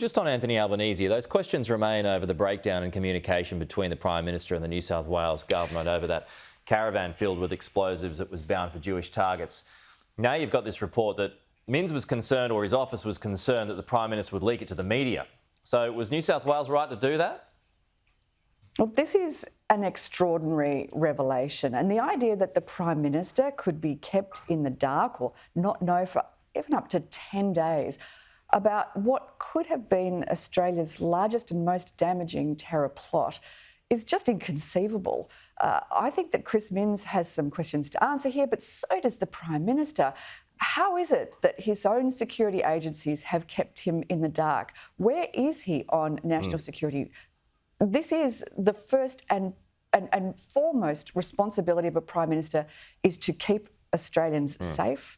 Just on Anthony Albanese, those questions remain over the breakdown in communication between the Prime Minister and the New South Wales government over that caravan filled with explosives that was bound for Jewish targets. Now you've got this report that Minns was concerned, or his office was concerned, that the Prime Minister would leak it to the media. So was New South Wales right to do that? Well, this is an extraordinary revelation, and the idea that the Prime Minister could be kept in the dark or not know for even up to 10 days about what could have been Australia's largest and most damaging terror plot is just inconceivable. I think that Chris Minns has some questions to answer here, but so does the Prime Minister. How is it that his own security agencies have kept him in the dark? Where is he on national security? This is the first and foremost responsibility of a Prime Minister, is to keep Australians safe.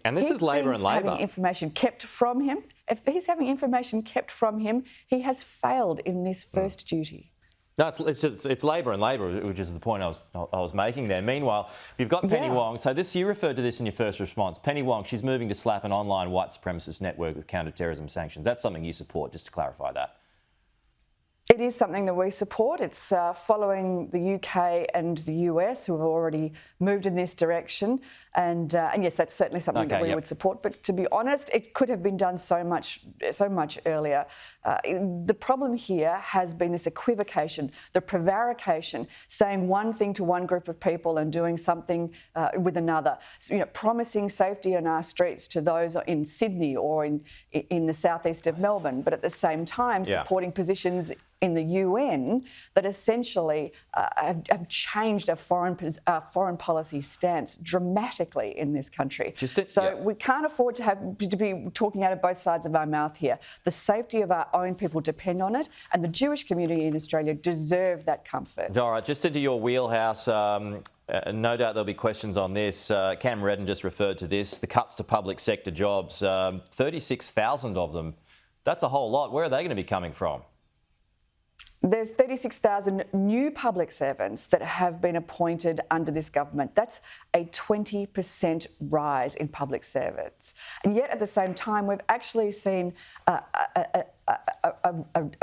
And this is Labor and Labor. Having information kept from him, if he's having information kept from him, he has failed in this first duty. No, it's Labor and Labor, which is the point I was making there. Meanwhile, you've got Penny Wong. So you referred to this in your first response. Penny Wong, she's moving to slap an online white supremacist network with counter-terrorism sanctions. That's something you support, just to clarify that. It is something that we support. It's following the UK and the US, who have already moved in this direction. And yes, that's certainly something that we would support. But to be honest, it could have been done so much earlier. The problem here has been this equivocation, the prevarication, saying one thing to one group of people and doing something with another. So, promising safety on our streets to those in Sydney or in the southeast of Melbourne, but at the same time supporting positions in the UN that essentially have changed our foreign policy stance dramatically in this country. We can't afford to be talking out of both sides of our mouth here. The safety of our own people depend on it, and the Jewish community in Australia deserve that comfort. All right, just into your wheelhouse. No doubt there'll be questions on this. Cam Redden just referred to this. The cuts to public sector jobs, 36,000 of them. That's a whole lot. Where are they going to be coming from? There's 36,000 new public servants that have been appointed under this government. That's a 20% rise in public servants. And yet at the same time, we've actually seen a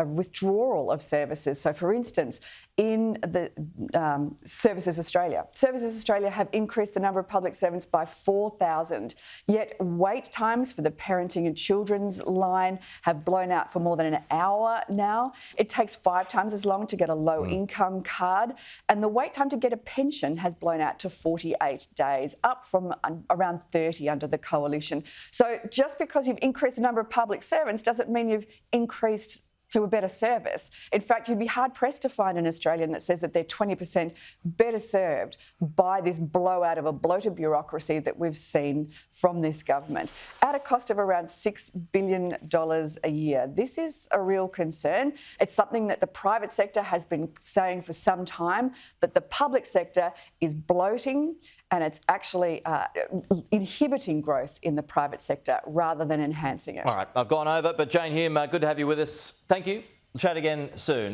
withdrawal of services. So, for instance, in the Services Australia have increased the number of public servants by 4,000, yet wait times for the parenting and children's line have blown out for more than an hour now. It takes 5 times as long to get a low-income card, and the wait time to get a pension has blown out to 48 days, up from around 30 under the coalition. So just because you've increased the number of public servants doesn't mean you've increased to a better service. In fact, you'd be hard-pressed to find an Australian that says that they're 20% better served by this blowout of a bloated bureaucracy that we've seen from this government, at a cost of around $6 billion a year. This is a real concern. It's something that the private sector has been saying for some time, that the public sector is bloating and it's actually inhibiting growth in the private sector rather than enhancing it. All right, I've gone over, but Jane Hume, good to have you with us. Thank you. We'll chat again soon.